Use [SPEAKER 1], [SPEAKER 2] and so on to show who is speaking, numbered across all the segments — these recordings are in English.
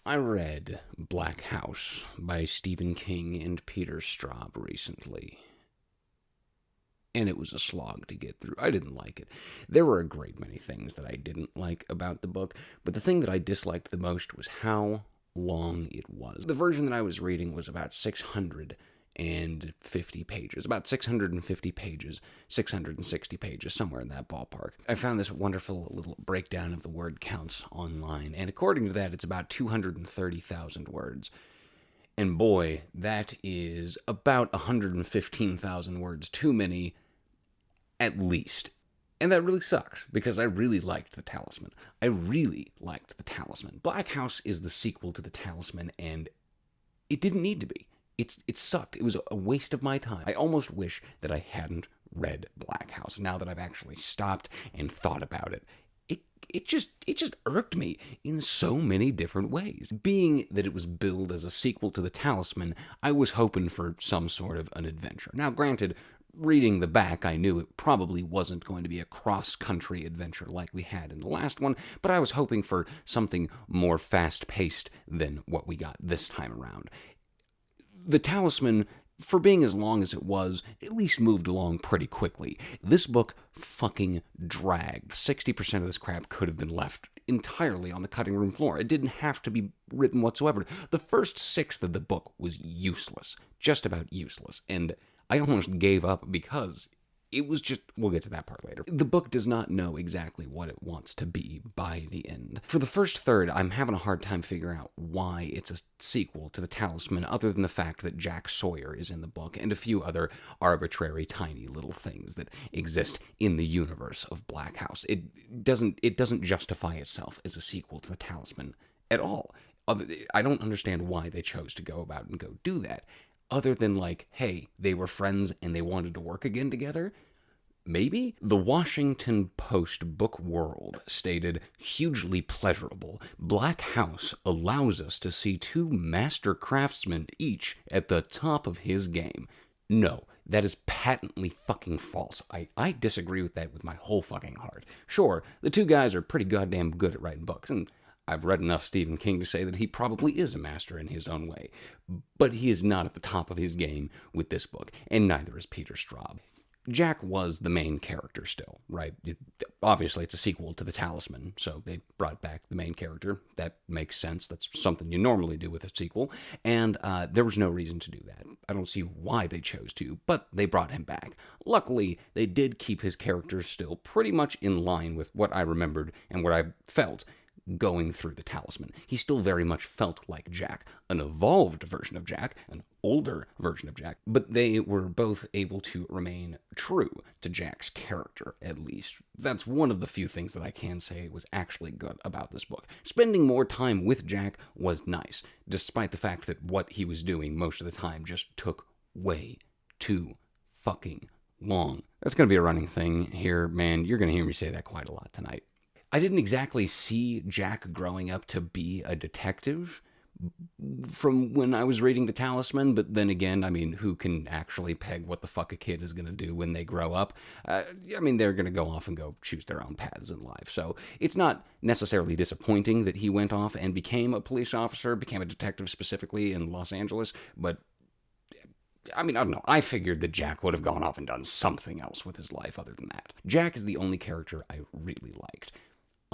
[SPEAKER 1] I read Black House by Stephen King and Peter Straub recently, and it was a slog to get through. I didn't like it. There were a great many things that I didn't like about the book, but the thing that I disliked the most was how long it was. The version that I was reading was about 650 pages, about 650 pages, 660 pages, somewhere in that ballpark. I found this wonderful little breakdown of the word counts online, and according to that, it's about 230,000 words. And boy, that is about 115,000 words too many, at least. And that really sucks, because I really liked The Talisman. I really liked The Talisman. Black House is the sequel to The Talisman, and it didn't need to be. It sucked. It was a waste of my time. I almost wish that I hadn't read Black House, now that I've actually stopped and thought about it. It just irked me in so many different ways. Being that it was billed as a sequel to The Talisman, I was hoping for some sort of an adventure. Now, granted, reading the back, I knew it probably wasn't going to be a cross-country adventure like we had in the last one, but I was hoping for something more fast-paced than what we got this time around. The Talisman, for being as long as it was, at least moved along pretty quickly. This book fucking dragged. 60% of this crap could have been left entirely on the cutting room floor. It didn't have to be written whatsoever. The first sixth of the book was useless. Just about useless. And I almost gave up because it was just, we'll get to that part later. The book does not know exactly what it wants to be by the end. For the first third, I'm having a hard time figuring out why it's a sequel to The Talisman, other than the fact that Jack Sawyer is in the book, and a few other arbitrary, tiny little things that exist in the universe of Black House. It doesn't justify itself as a sequel to The Talisman at all. I don't understand why they chose to go about and go do that. Other than, like, hey, they were friends and they wanted to work again together? Maybe? The Washington Post Book World stated, hugely pleasurable, Black House allows us to see two master craftsmen each at the top of his game. No, that is patently fucking false. I disagree with that with my whole fucking heart. Sure, the two guys are pretty goddamn good at writing books, and I've read enough Stephen King to say that he probably is a master in his own way, but he is not at the top of his game with this book, and neither is Peter Straub. Jack was the main character still, right? Obviously, it's a sequel to The Talisman, so they brought back the main character. That makes sense. That's something you normally do with a sequel, and there was no reason to do that. I don't see why they chose to, but they brought him back. Luckily, they did keep his character still pretty much in line with what I remembered and what I felt going through The Talisman. He still very much felt like Jack, an evolved version of Jack, an older version of Jack, but they were both able to remain true to Jack's character, at least. That's one of the few things that I can say was actually good about this book. Spending more time with Jack was nice, despite the fact that what he was doing most of the time just took way too fucking long. That's going to be a running thing here, man. You're going to hear me say that quite a lot tonight. I didn't exactly see Jack growing up to be a detective from when I was reading The Talisman, but then again, I mean, who can actually peg what the fuck a kid is going to do when they grow up? I mean, they're going to go off and go choose their own paths in life. So it's not necessarily disappointing that he went off and became a police officer, became a detective specifically in Los Angeles, but I mean, I don't know. I figured that Jack would have gone off and done something else with his life other than that. Jack is the only character I really liked.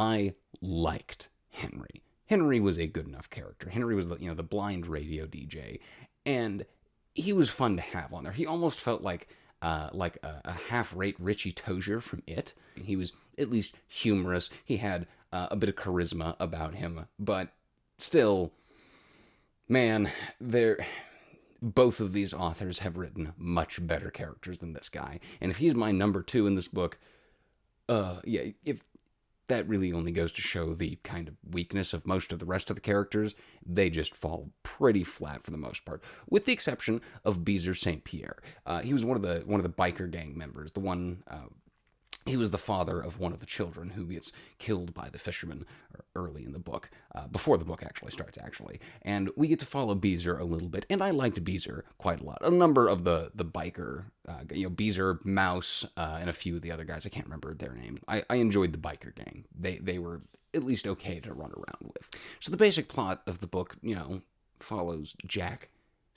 [SPEAKER 1] I liked Henry. Henry was a good enough character. Henry was, the blind radio DJ, and he was fun to have on there. He almost felt like a half-rate Richie Tozier from It. He was at least humorous. He had a bit of charisma about him, but still, man, both of these authors have written much better characters than this guy. And if he's my number two in this book, if that really only goes to show the kind of weakness of most of the rest of the characters. They just fall pretty flat for the most part, with the exception of Beezer St. Pierre. He was one of the biker gang members, the one He was the father of one of the children who gets killed by the fisherman early in the book, before the book actually starts, actually. And we get to follow Beezer a little bit, and I liked Beezer quite a lot. A number of the biker, Beezer, Mouse, and a few of the other guys, I can't remember their name. I enjoyed the biker gang. They were at least okay to run around with. So the basic plot of the book, follows Jack.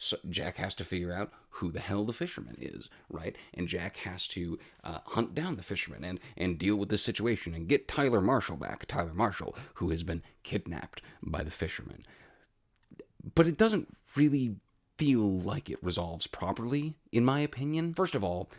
[SPEAKER 1] So Jack has to figure out who the hell the fisherman is, right? And Jack has to hunt down the fisherman and deal with this situation and get Tyler Marshall back. Tyler Marshall, who has been kidnapped by the fisherman. But it doesn't really feel like it resolves properly, in my opinion. First of all,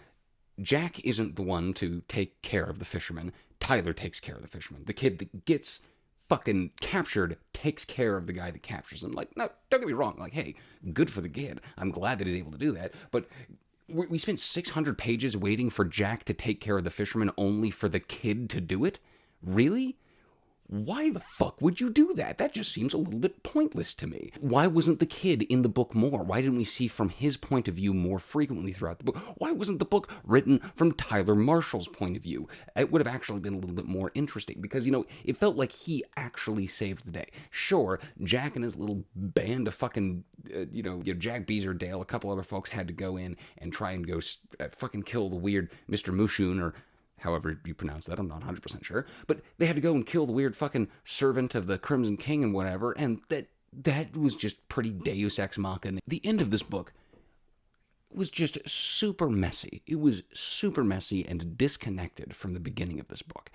[SPEAKER 1] Jack isn't the one to take care of the fisherman. Tyler takes care of the fisherman. The kid that gets fucking captured takes care of the guy that captures him. Like, no, don't get me wrong. Like, hey, good for the kid. I'm glad that he's able to do that. But we spent 600 pages waiting for Jack to take care of the fisherman only for the kid to do it? Really? Why the fuck would you do that? That just seems a little bit pointless to me. Why wasn't the kid in the book more? Why didn't we see from his point of view more frequently throughout the book? Why wasn't the book written from Tyler Marshall's point of view? It would have actually been a little bit more interesting because, it felt like he actually saved the day. Sure, Jack and his little band of fucking, Jack Beezer, Dale, a couple other folks had to go in and try and go fucking kill the weird Mr. Mushoon, or however you pronounce that, I'm not 100% sure. But they had to go and kill the weird fucking servant of the Crimson King and whatever, and that was just pretty Deus Ex Machina. The end of this book was just super messy. It was super messy and disconnected from the beginning of this book.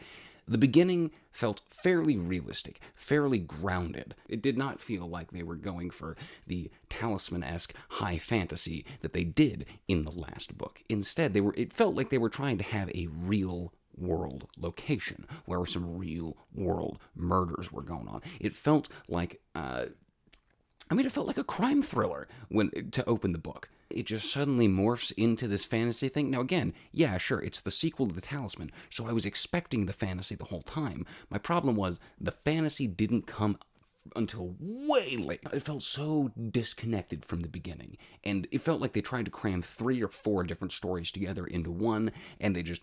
[SPEAKER 1] The beginning felt fairly realistic, fairly grounded. It did not feel like they were going for the talisman-esque high fantasy that they did in the last book. Instead, it felt like they were trying to have a real world location where some real world murders were going on. It felt like it felt like a crime thriller to open the book. It just suddenly morphs into this fantasy thing. Now again, yeah, sure, it's the sequel to The Talisman, so I was expecting the fantasy the whole time. My problem was the fantasy didn't come until way late. It felt so disconnected from the beginning, and it felt like they tried to cram 3 or 4 different stories together into one, and they just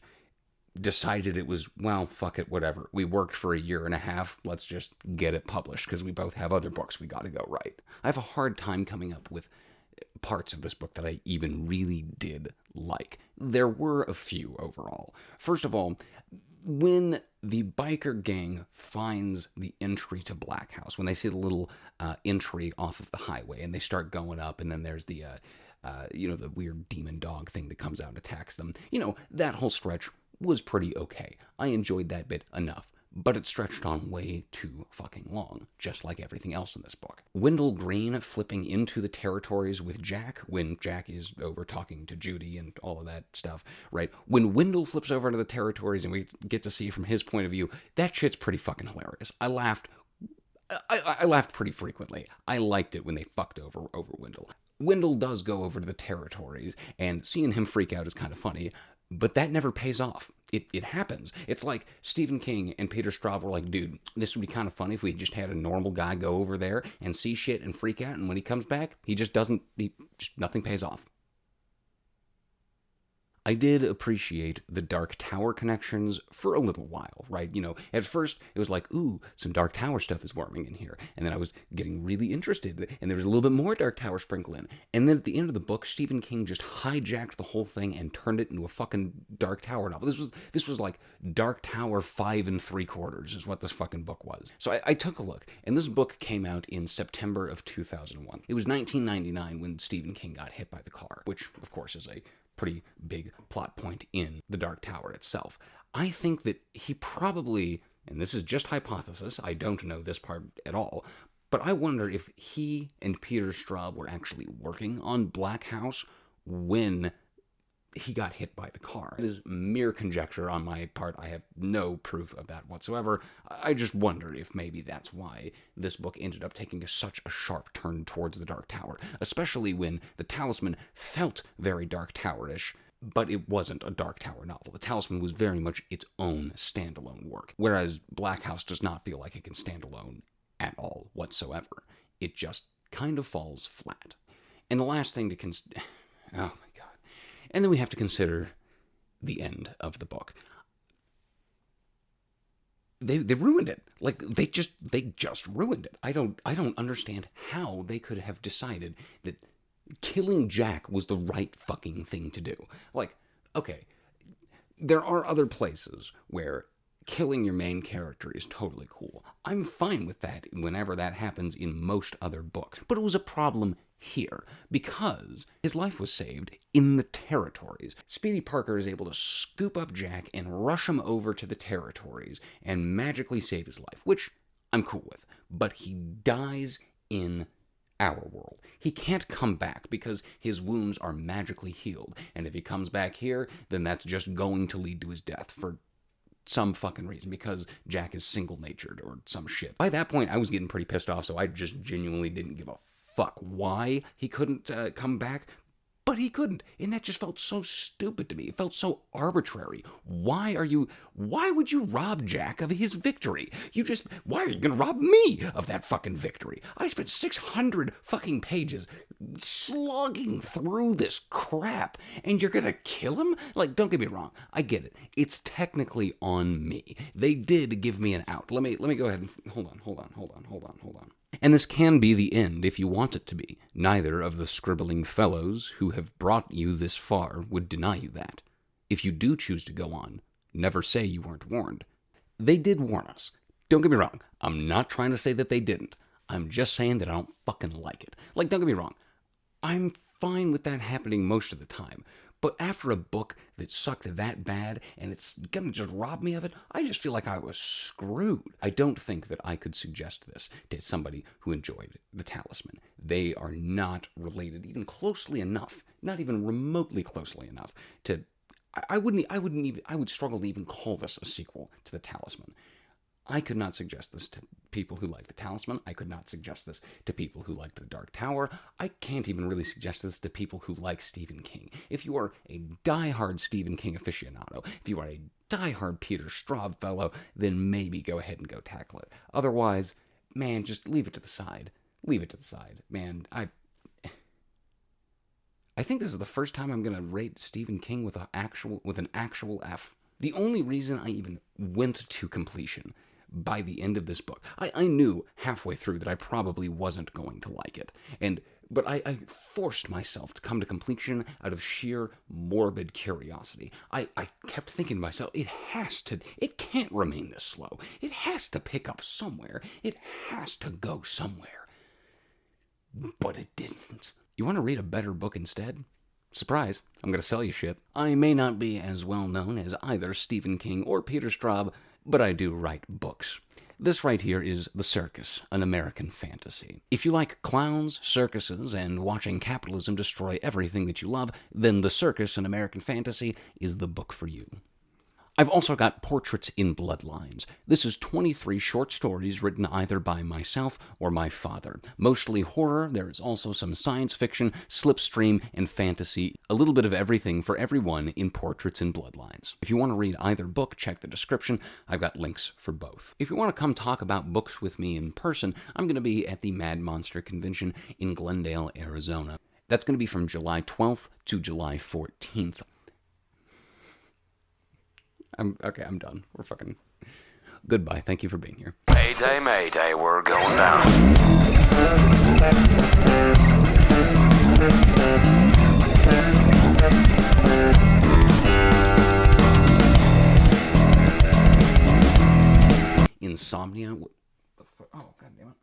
[SPEAKER 1] decided it was, well, fuck it, whatever. We worked for a year and a half, let's just get it published, because we both have other books we gotta go write. I have a hard time coming up with parts of this book that I even really did like. There were a few overall. First of all, when the biker gang finds the entry to Black House, when they see the little entry off of the highway and they start going up, and then there's the the weird demon dog thing that comes out and attacks them, that whole stretch was pretty okay. I enjoyed that bit enough. But it stretched on way too fucking long, just like everything else in this book. Wendell Green flipping into the territories with Jack when Jack is over talking to Judy and all of that stuff, right? When Wendell flips over into the territories and we get to see from his point of view, that shit's pretty fucking hilarious. I laughed pretty frequently. I liked it when they fucked over Wendell. Wendell does go over to the territories, and seeing him freak out is kind of funny, but that never pays off. It happens. It's like Stephen King and Peter Straub were like, dude, this would be kind of funny if we just had a normal guy go over there and see shit and freak out, and when he comes back, nothing pays off. I did appreciate the Dark Tower connections for a little while, right? At first it was like, ooh, some Dark Tower stuff is warming in here. And then I was getting really interested, and there was a little bit more Dark Tower sprinkle in. And then at the end of the book, Stephen King just hijacked the whole thing and turned it into a fucking Dark Tower novel. This was like Dark Tower 5 3/4 is what this fucking book was. So I took a look, and this book came out in September of 2001. It was 1999 when Stephen King got hit by the car, which of course is a pretty big plot point in The Dark Tower itself. I think that he probably, and this is just hypothesis, I don't know this part at all, but I wonder if he and Peter Straub were actually working on Black House when he got hit by the car. It is mere conjecture on my part. I have no proof of that whatsoever. I just wonder if maybe that's why this book ended up taking such a sharp turn towards the Dark Tower, especially when The Talisman felt very Dark Tower-ish, but it wasn't a Dark Tower novel. The Talisman was very much its own standalone work, whereas Black House does not feel like it can stand alone at all whatsoever. It just kind of falls flat. And the last thing to oh my god. And then we have to consider the end of the book. they ruined it. Like they just ruined it. I don't understand how they could have decided that killing Jack was the right fucking thing to do. Like, okay, there are other places where killing your main character is totally cool. I'm fine with that whenever that happens in most other books. But it was a problem here because his life was saved in the territories. Speedy Parker is able to scoop up Jack and rush him over to the territories and magically save his life, which I'm cool with. But he dies in our world. He can't come back because his wounds are magically healed. And if he comes back here, then that's just going to lead to his death for some fucking reason, because Jack is single-natured or some shit. By that point, I was getting pretty pissed off, so I just genuinely didn't give a fuck why he couldn't come back. But he couldn't, and that just felt so stupid to me. It felt so arbitrary. Why would you rob Jack of his victory? Why are you gonna rob me of that fucking victory? I spent 600 fucking pages slogging through this crap, and you're gonna kill him? Like, don't get me wrong, I get it. It's technically on me. They did give me an out. Let me go ahead and, hold on. And this can be the end if you want it to be. Neither of the scribbling fellows who have brought you this far would deny you that. If you do choose to go on, never say you weren't warned. They did warn us. Don't get me wrong. I'm not trying to say that they didn't. I'm just saying that I don't fucking like it. Like, don't get me wrong. I'm fine with that happening most of the time. But after a book that sucked that bad and it's gonna just rob me of it, I just feel like I was screwed. I don't think that I could suggest this to somebody who enjoyed The Talisman. They are not related even closely enough, not even remotely closely enough to. I would struggle to even call this a sequel to The Talisman. I could not suggest this to people who like The Talisman. I could not suggest this to people who like The Dark Tower. I can't even really suggest this to people who like Stephen King. If you are a diehard Stephen King aficionado, if you are a diehard Peter Straub fellow, then maybe go ahead and go tackle it. Otherwise, man, just leave it to the side. Leave it to the side. Man, I think this is the first time I'm going to rate Stephen King with an actual F. The only reason I even went to completion by the end of this book, I knew halfway through that I probably wasn't going to like it, but I forced myself to come to completion out of sheer morbid curiosity. I kept thinking to myself, it can't remain this slow. It has to pick up somewhere. It has to go somewhere. But it didn't. You want to read a better book instead? Surprise, I'm going to sell you shit. I may not be as well known as either Stephen King or Peter Straub, but I do write books. This right here is The Circus, an American fantasy. If you like clowns, circuses, and watching capitalism destroy everything that you love, then The Circus, an American fantasy is the book for you. I've also got Portraits in Bloodlines. This is 23 short stories written either by myself or my father. Mostly horror, there is also some science fiction, slipstream, and fantasy. A little bit of everything for everyone in Portraits in Bloodlines. If you want to read either book, check the description. I've got links for both. If you want to come talk about books with me in person, I'm going to be at the Mad Monster Convention in Glendale, Arizona. That's going to be from July 12th to July 14th. I'm done. We're fucking... Goodbye. Thank you for being here.
[SPEAKER 2] Mayday, mayday, we're going down.
[SPEAKER 1] Insomnia? What the fuck? Oh, god damn it.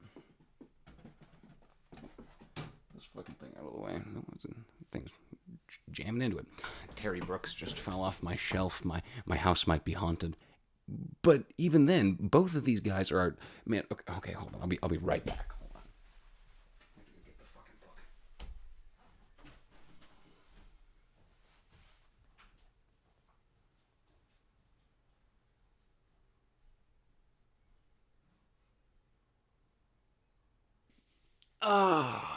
[SPEAKER 1] This fucking thing out of the way. Thing's jamming into it. Terry Brooks just fell off my shelf. My house might be haunted. But even then, both of these guys are... Man, okay, hold on. I'll be right back. Hold on. I have to get the fucking book. Ah.